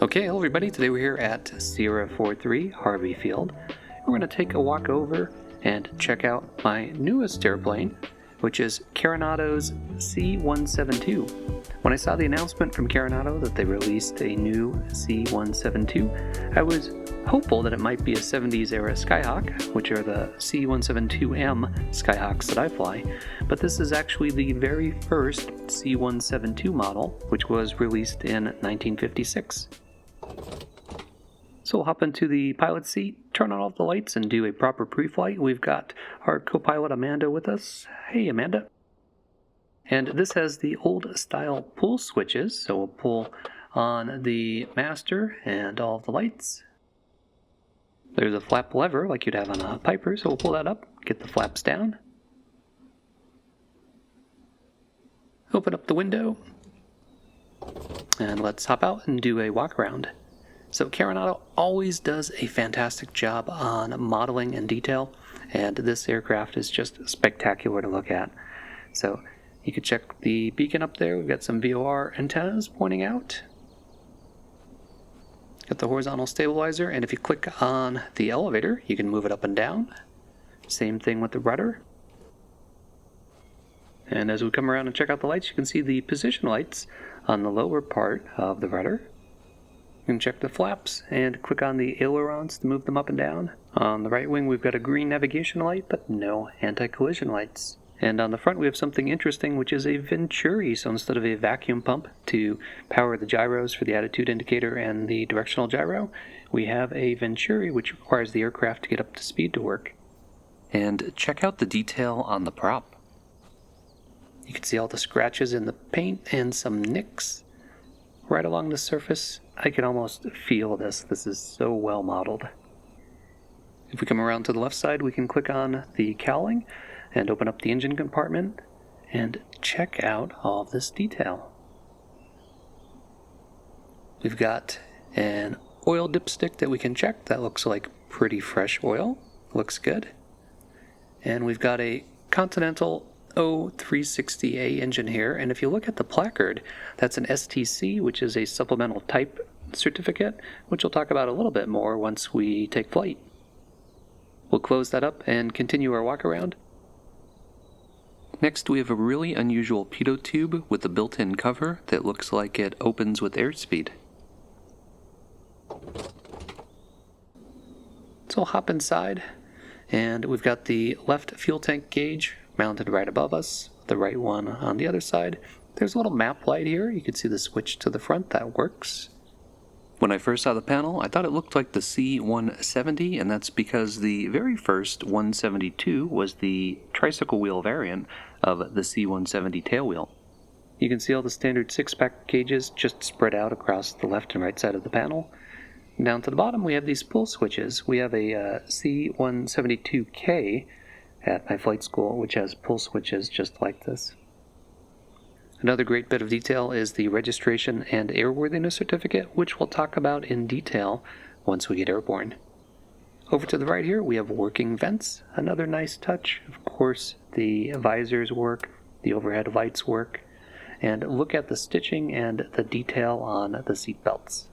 Okay, hello everybody. Today we're here at S43 Harvey Field. We're going to take a walk over and check out my newest airplane, which is Carenado's C172. When I saw the announcement from Carenado that they released a new C172, I was hopeful that it might be a 70s era Skyhawk, which are the C172M Skyhawks that I fly, but this is actually the very first C172 model, which was released in 1956. So we'll hop into the pilot seat, turn on all the lights, and do a proper pre-flight. We've got our co-pilot Amanda with us. Hey Amanda. And this has the old style pull switches, so we'll pull on the master and all of the lights. There's a flap lever like you'd have on a Piper, so we'll pull that up, get the flaps down. Open up the window. And let's hop out and do a walk around. So Carenado always does a fantastic job on modeling and detail, and this aircraft is just spectacular to look at. So you can check the beacon up there. We've got some VOR antennas pointing out. Got the horizontal stabilizer, and if you click on the elevator, you can move it up and down. Same thing with the rudder. And as we come around and check out the lights, you can see the position lights on the lower part of the rudder. You can check the flaps and click on the ailerons to move them up and down. On the right wing, we've got a green navigation light, but no anti-collision lights. And on the front, we have something interesting, which is a Venturi. So instead of a vacuum pump to power the gyros for the attitude indicator and the directional gyro, we have a Venturi, which requires the aircraft to get up to speed to work. And check out the detail on the prop. You can see all the scratches in the paint and some nicks right along the surface. I can almost feel this. This is so well modeled. If we come around to the left side, we can click on the cowling and open up the engine compartment and check out all of this detail. We've got an oil dipstick that we can check. That looks like pretty fresh oil. Looks good. And we've got a Continental O360A engine here, and if you look at the placard, that's an STC, which is a supplemental type certificate, which we'll talk about a little bit more once we take flight. We'll close that up and continue our walk around. Next, we have a really unusual pitot tube with a built-in cover that looks like it opens with airspeed. So we'll hop inside, and we've got the left fuel tank gauge mounted right above us, the right one on the other side. There's a little map light here. You can see the switch to the front. That works. When I first saw the panel, I thought it looked like the C170, and that's because the very first 172 was the tricycle wheel variant of the C170 tailwheel. You can see all the standard 6-pack gauges just spread out across the left and right side of the panel. Down to the bottom, we have these pull switches. We have a C172K at my flight school, which has pull switches just like this. Another great bit of detail is the registration and airworthiness certificate, which we'll talk about in detail once we get airborne. Over to the right here, we have working vents. Another nice touch. Of course, the visors work, the overhead lights work, and look at the stitching and the detail on the seat belts.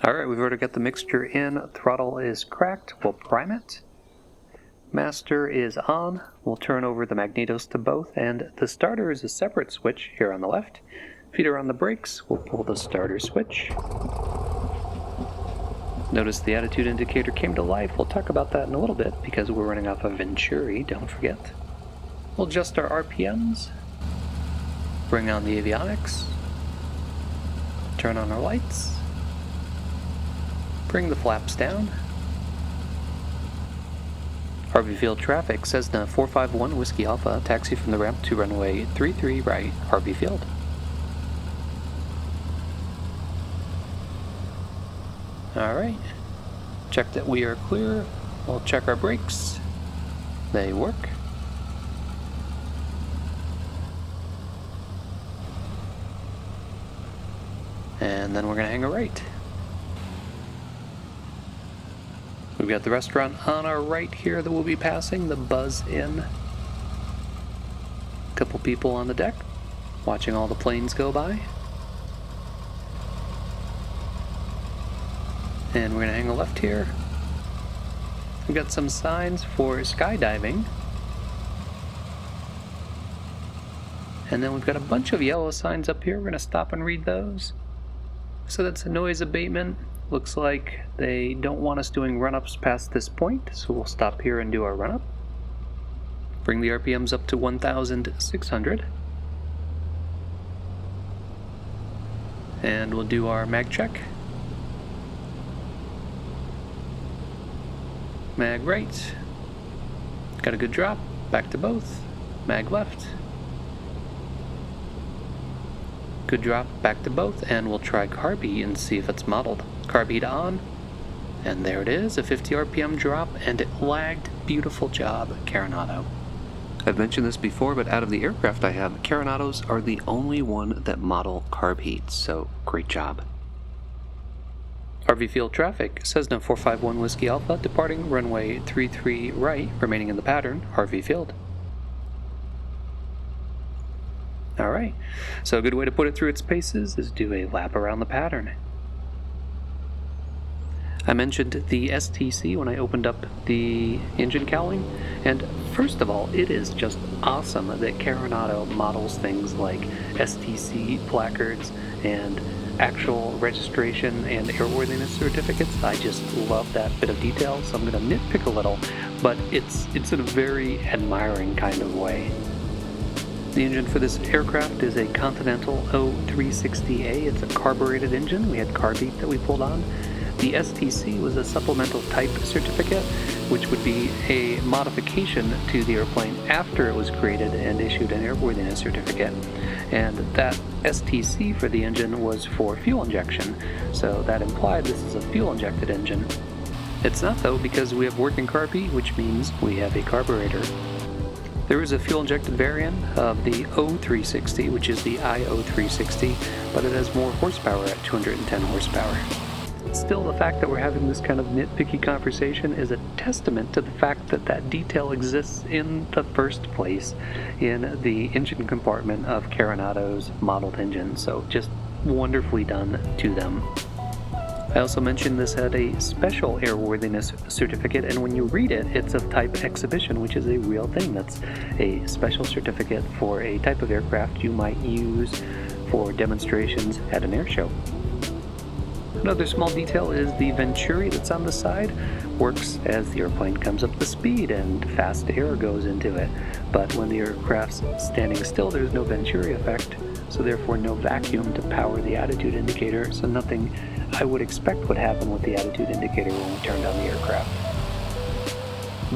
Alright, we've already got the mixture in. Throttle is cracked. We'll prime it. Master is on. We'll turn over the magnetos to both, and the starter is a separate switch here on the left. Feet are on the brakes. We'll pull the starter switch. Notice the attitude indicator came to life. We'll talk about that in a little bit because we're running off a Venturi, don't forget. We'll adjust our RPMs. Bring on the avionics. Turn on our lights. Bring the flaps down. Harvey Field traffic, Cessna 451 Whiskey Alpha, taxi from the ramp to runway 33 right, Harvey Field. Alright, check that we are clear. We'll check our brakes. They work. And then we're going to hang a right. We've got the restaurant on our right here that we'll be passing, the Buzz Inn. A couple people on the deck, watching all the planes go by. And we're going to hang a left here. We've got some signs for skydiving. And then we've got a bunch of yellow signs up here. We're going to stop and read those. So that's a noise abatement. Looks like they don't want us doing run-ups past this point, so we'll stop here and do our run-up. Bring the RPMs up to 1,600. And we'll do our mag check. Mag right. Got a good drop. Back to both. Mag left. Good drop. Back to both. And we'll try carb heat and see if it's modeled. Carb heat on. And there it is. A 50 RPM drop. And it lagged. Beautiful job, Carenado. I've mentioned this before, but out of the aircraft I have, Carenados are the only one that model carb heat. So, great job. Harvey Field traffic, Cessna 451 Whiskey Alpha, departing runway 33 right, remaining in the pattern, Harvey Field. Alright, so a good way to put it through its paces is do a lap around the pattern. I mentioned the STC when I opened up the engine cowling, and first of all, it is just awesome that Carenado models things like STC placards and actual registration and airworthiness certificates. I just love that bit of detail, so I'm going to nitpick a little, but it's in a very admiring kind of way. The engine for this aircraft is a Continental O360A. It's a carbureted engine. We had carb heat that we pulled on. The STC was a supplemental type certificate, which would be a modification to the airplane after it was created and issued an airworthiness certificate. And that STC for the engine was for fuel injection, so that implied this is a fuel-injected engine. It's not though, because we have working carb heat, which means we have a carburetor. There is a fuel-injected variant of the O360, which is the IO360, but it has more horsepower at 210 horsepower. Still, the fact that we're having this kind of nitpicky conversation is a testament to the fact that that detail exists in the first place in the engine compartment of Carenado's modeled engine, so just wonderfully done to them. I also mentioned this had a special airworthiness certificate, and when you read it, it's of type exhibition, which is a real thing. That's a special certificate for a type of aircraft you might use for demonstrations at an air show. Another small detail is the venturi that's on the side works as the airplane comes up to speed and fast air goes into it. But when the aircraft's standing still, there's no venturi effect, so therefore no vacuum to power the attitude indicator, so nothing I would expect would happen with the attitude indicator when we turned on the aircraft.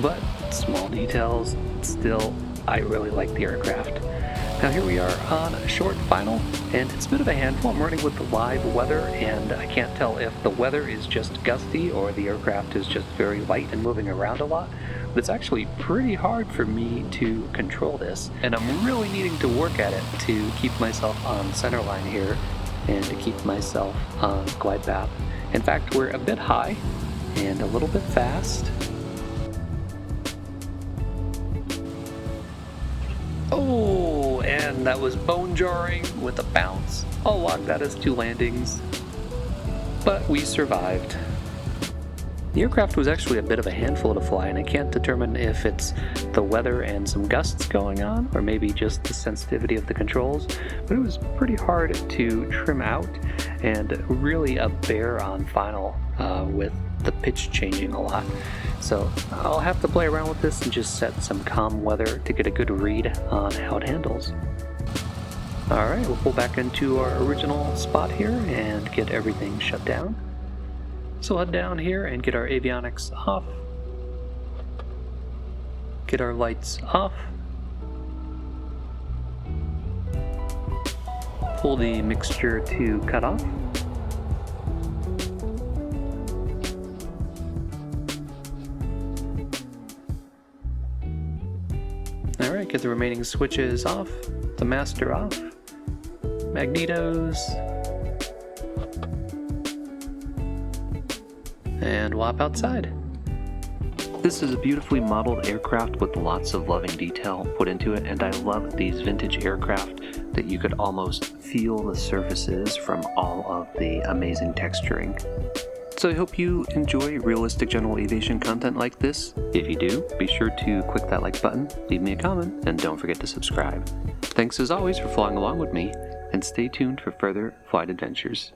But small details, still, I really like the aircraft. Now here we are on a short final, and it's a bit of a handful. I'm running with the live weather, and I can't tell if the weather is just gusty or the aircraft is just very light and moving around a lot. But it's actually pretty hard for me to control this, and I'm really needing to work at it to keep myself on centerline here and to keep myself on glide path. In fact, we're a bit high and a little bit fast. Oh, and that was bone jarring with a bounce. I'll log that as 2 landings. But we survived. The aircraft was actually a bit of a handful to fly, and I can't determine if it's the weather and some gusts going on, or maybe just the sensitivity of the controls, but it was pretty hard to trim out, and really a bear on final with the pitch changing a lot. So I'll have to play around with this and just set some calm weather to get a good read on how it handles. Alright, we'll pull back into our original spot here and get everything shut down. So we'll head down here and get our avionics off. Get our lights off. Pull the mixture to cut off. Alright, get the remaining switches off, the master off, magnetos, and we'll hop outside. This is a beautifully modeled aircraft with lots of loving detail put into it, and I love these vintage aircraft that you could almost feel the surfaces from all of the amazing texturing. So I hope you enjoy realistic general aviation content like this. If you do, be sure to click that like button, leave me a comment, and don't forget to subscribe. Thanks as always for flying along with me, and stay tuned for further flight adventures.